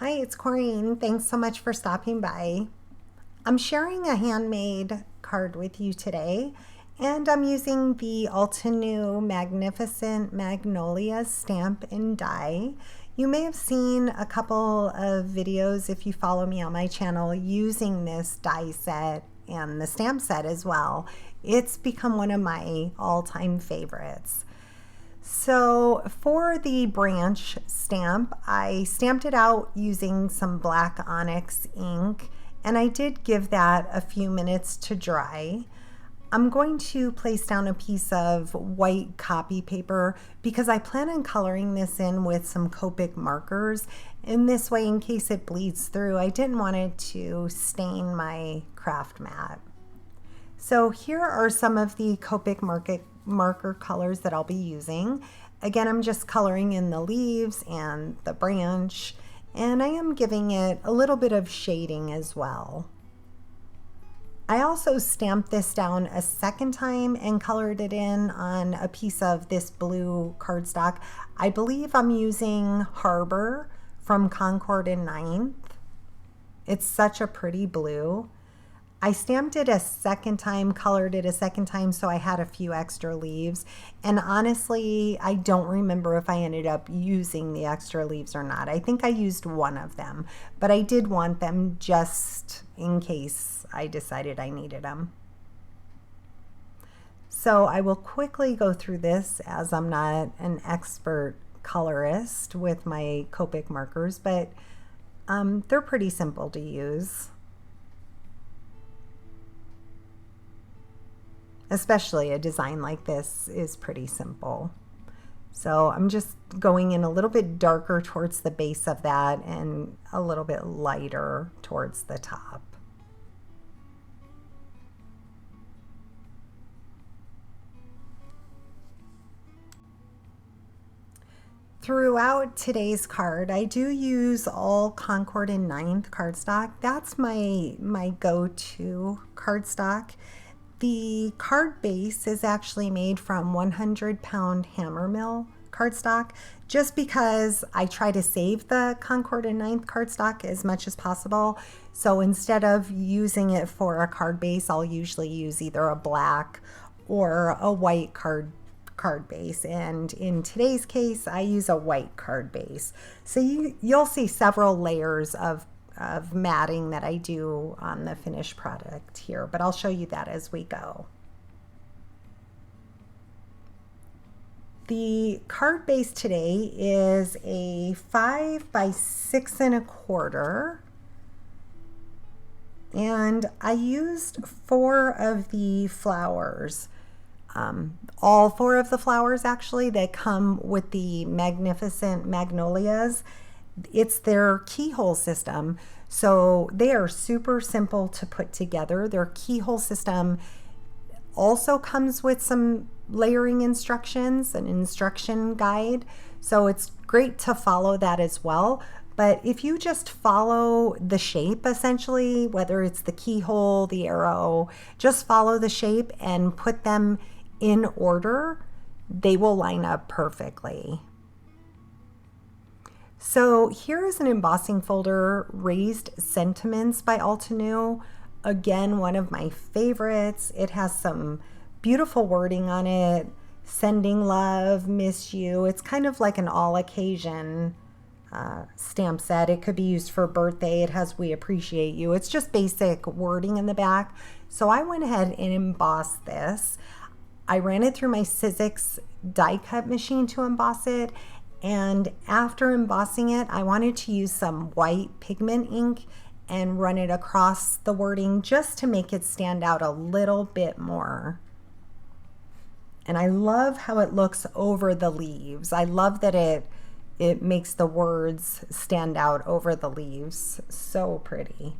Hi, it's Corrine. Thanks so much for stopping by. I'm sharing a handmade card with you today, and I'm using the Altenew Magnificent Magnolias stamp and die. You may have seen a couple of videos if you follow me on my channel using this die set and the stamp set as well. It's become one of my all-time favorites. So for the branch stamp, I stamped it out using some black onyx ink, and I did give that a few minutes to dry. I'm going to place down a piece of white copy paper because I plan on coloring this in with some Copic markers. In this way, in case it bleeds through, I didn't want it to stain my craft mat. So here are some of the Copic marker colors that I'll be using. Again, I'm just coloring in the leaves and the branch, and I am giving it a little bit of shading as well. I also stamped this down a second time and colored it in on a piece of this blue cardstock. I believe I'm using Harbor from Concord and Ninth. It's such a pretty blue. I stamped it a second time, colored it a second time, so I had a few extra leaves. And honestly, I don't remember if I ended up using the extra leaves or not. I think I used one of them, but I did want them just in case I decided I needed them. So I will quickly go through this as I'm not an expert colorist with my Copic markers, but they're pretty simple to use. Especially a design like this is pretty simple. So I'm just going in a little bit darker towards the base of that and a little bit lighter towards the top. Throughout today's card, I do use all Concord and Ninth cardstock. That's my go-to cardstock. The card base is actually made from 100-pound Hammermill cardstock, just because I try to save the Concord and Ninth cardstock as much as possible. So instead of using it for a card base, I'll usually use either a black or a white card base, and in today's case I use a white card base. So you'll see several layers of matting that I do on the finished product here, but I'll show you that as we go. The card base today is a 5 by 6 1/4, and I used 4 of the flowers. All 4 of the flowers actually that come with the Magnificent Magnolias. It's their keyhole system, so they are super simple to put together. Their keyhole system also comes with some layering instructions, an instruction guide, so it's great to follow that as well. But if you just follow the shape, essentially, whether it's the keyhole, the arrow, just follow the shape and put them in order, they will line up perfectly. So here is an embossing folder, Raised Sentiments by Altenew. Again, one of my favorites. It has some beautiful wording on it. Sending love, miss you. It's kind of like an all occasion stamp set. It could be used for birthday. It has we appreciate you. It's just basic wording in the back. So I went ahead and embossed this. I ran it through my Sizzix die cut machine to emboss it. And after embossing it, I wanted to use some white pigment ink and run it across the wording just to make it stand out a little bit more. And I love how it looks over the leaves. I love that it makes the words stand out over the leaves. So pretty.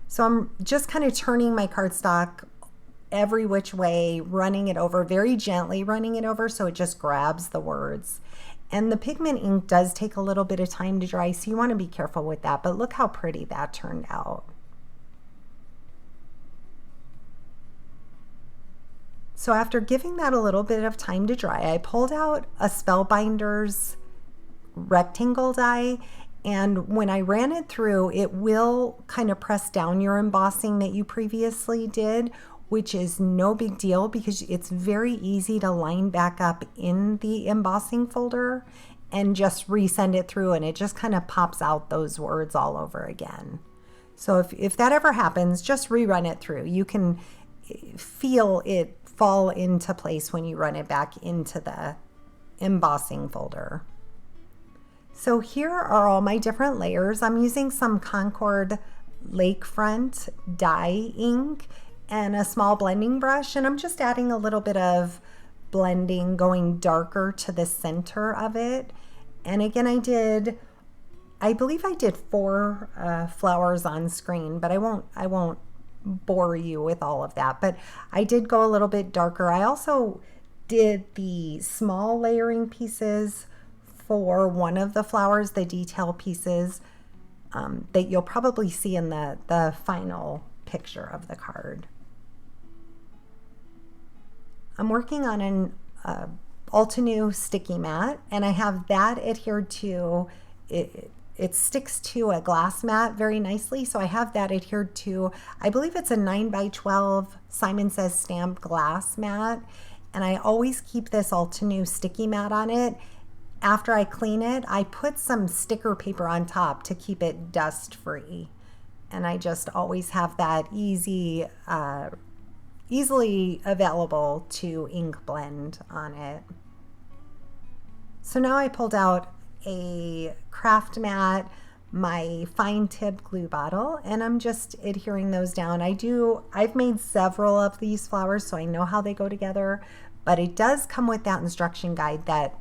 So I'm just kind of turning my cardstock every which way, running it over, very gently running it over so it just grabs the words. And the pigment ink does take a little bit of time to dry, so you want to be careful with that, but look how pretty that turned out. So after giving that a little bit of time to dry, I pulled out a Spellbinders rectangle die, And when I ran it through, it will kind of press down your embossing that you previously did, which is no big deal because it's very easy to line back up in the embossing folder and just resend it through, and it just kind of pops out those words all over again. So if that ever happens, just rerun it through. You can feel it fall into place when you run it back into the embossing folder. So here are all my different layers. I'm using some Concord Lakefront dye ink and a small blending brush, and I'm just adding a little bit of blending, going darker to the center of it. And again, I believe I did 4 flowers on screen, but I won't bore you with all of that. But I did go a little bit darker. I also did the small layering pieces for one of the flowers, the detail pieces that you'll probably see in the final picture of the card. I'm working on an Altenew sticky mat, and I have that adhered to it. It sticks to a glass mat very nicely, so I have that adhered to, I believe it's a 9x12 Simon Says stamped glass mat, and I always keep this Altenew sticky mat on it. After I clean it, I put some sticker paper on top to keep it dust free, and I just always have that easily available to ink blend on it. So now I pulled out a craft mat, my fine tip glue bottle, and I'm just adhering those down. I've made several of these flowers, so I know how they go together, but it does come with that instruction guide that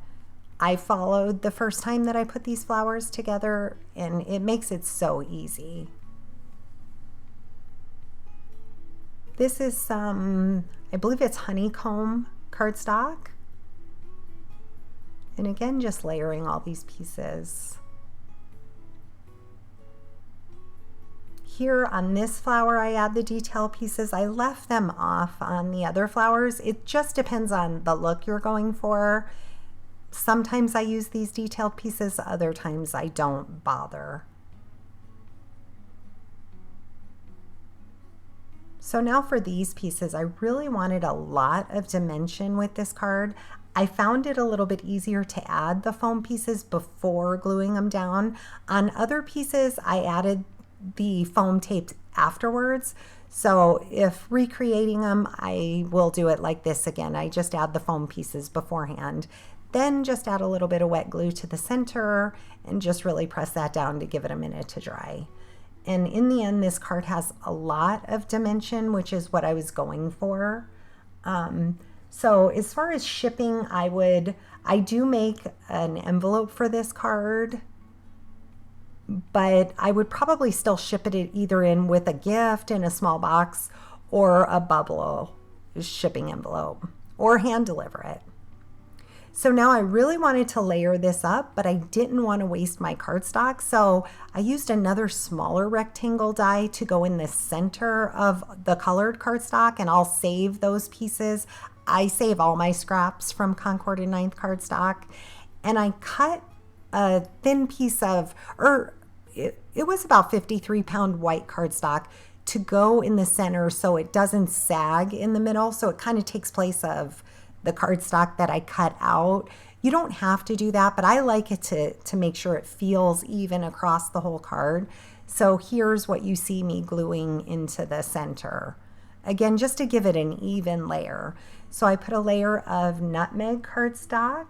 I followed the first time that I put these flowers together, and it makes it so easy. This is some, I believe it's honeycomb cardstock. And again, just layering all these pieces. Here on this flower, I add the detail pieces. I left them off on the other flowers. It just depends on the look you're going for. Sometimes I use these detailed pieces, other times I don't bother. So now for these pieces, I really wanted a lot of dimension with this card. I found it a little bit easier to add the foam pieces before gluing them down. On other pieces, I added the foam tape afterwards. So if recreating them, I will do it like this again. I just add the foam pieces beforehand. Then just add a little bit of wet glue to the center and just really press that down to give it a minute to dry. And in the end, this card has a lot of dimension, which is what I was going for. So as far as shipping, I do make an envelope for this card, but I would probably still ship it either in with a gift in a small box or a bubble shipping envelope, or hand deliver it. So now I really wanted to layer this up, but I didn't want to waste my cardstock. So I used another smaller rectangle die to go in the center of the colored cardstock, and I'll save those pieces. I save all my scraps from Concord and 9th cardstock, and I cut a thin piece of, it was about 53-pound white cardstock to go in the center so it doesn't sag in the middle. So it kind of takes place of the cardstock that I cut out. You don't have to do that, but I like it to make sure it feels even across the whole card. So here's what you see me gluing into the center. Again, just to give it an even layer. So I put a layer of nutmeg cardstock,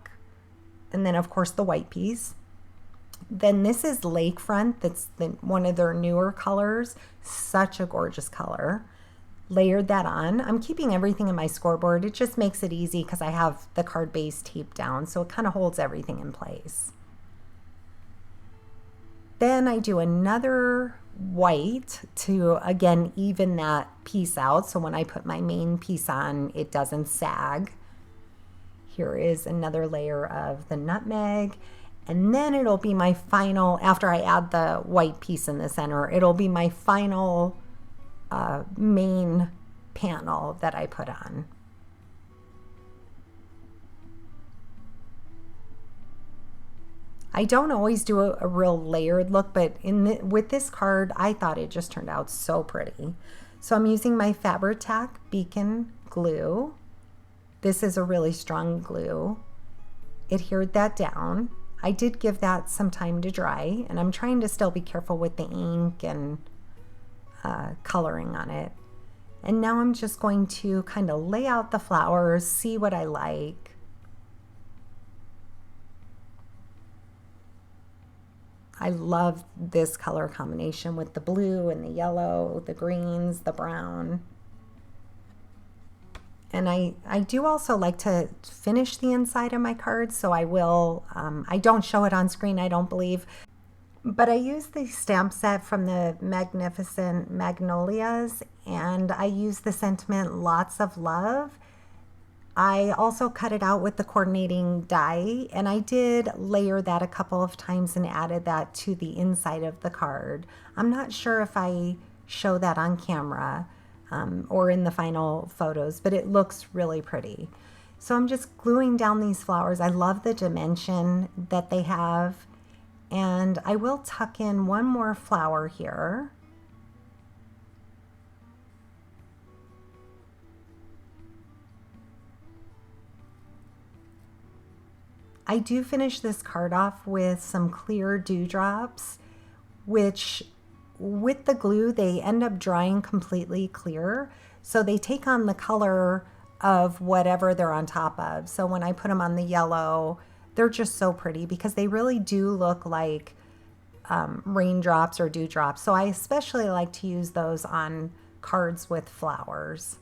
and then of course the white piece. Then this is Lakefront, that's one of their newer colors. Such a gorgeous color. Layered that on. I'm keeping everything in my scoreboard. It just makes it easy because I have the card base taped down, so it kind of holds everything in place. Then I do another white to, again, even that piece out, so when I put my main piece on, it doesn't sag. Here is another layer of the nutmeg, and then it'll be my final, after I add the white piece in the center, it'll be my final main panel that I put on. I don't always do a real layered look, but with this card, I thought it just turned out so pretty. So I'm using my Fabri-Tac Beacon glue. This is a really strong glue. Adhered that down. I did give that some time to dry, and I'm trying to still be careful with the ink and coloring on it. And now I'm just going to kind of lay out the flowers, see what I like. I love this color combination with the blue and the yellow, the greens, the brown. And I do also like to finish the inside of my cards, so I will, I don't show it on screen, I don't believe, but I use the stamp set from the Magnificent Magnolias, and I use the sentiment Lots of Love. I also cut it out with the coordinating die, and I did layer that a couple of times and added that to the inside of the card. I'm not sure if I show that on camera or in the final photos, but it looks really pretty. So I'm just gluing down these flowers. I love the dimension that they have, and I will tuck in one more flower here. I do finish this card off with some clear dewdrops, which with the glue, they end up drying completely clear. So they take on the color of whatever they're on top of. So when I put them on the yellow, they're just so pretty because they really do look like raindrops or dewdrops. So I especially like to use those on cards with flowers.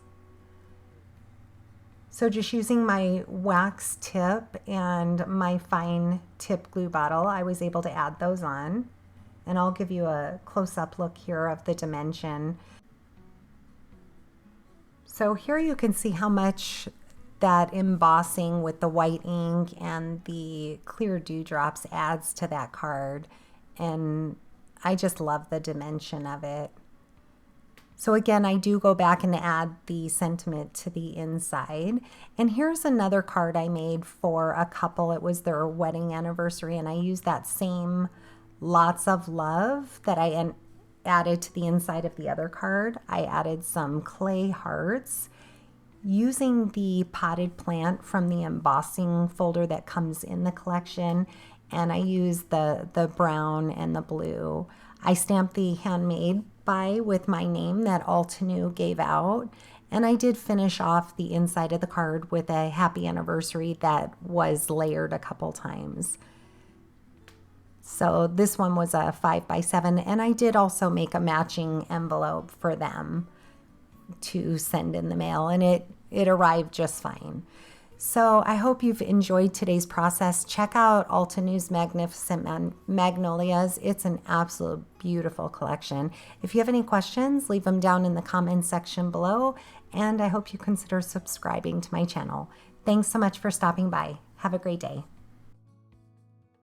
So just using my wax tip and my fine tip glue bottle, I was able to add those on. And I'll give you a close-up look here of the dimension. So here you can see how much that embossing with the white ink and the clear dewdrops adds to that card. And I just love the dimension of it. So again, I do go back and add the sentiment to the inside. And here's another card I made for a couple. It was their wedding anniversary, and I used that same Lots of Love that I added to the inside of the other card. I added some clay hearts using the potted plant from the embossing folder that comes in the collection, and I used the brown and the blue. I stamped the handmade by with my name that Altenew gave out, and I did finish off the inside of the card with a happy anniversary that was layered a couple times. So this one was a 5x7, and I did also make a matching envelope for them to send in the mail, and it arrived just fine. So I hope you've enjoyed today's process. Check out Altenew's Magnificent Magnolias. It's an absolute beautiful collection. If you have any questions, leave them down in the comments section below, and I hope you consider subscribing to my channel. Thanks so much for stopping by. Have a great day.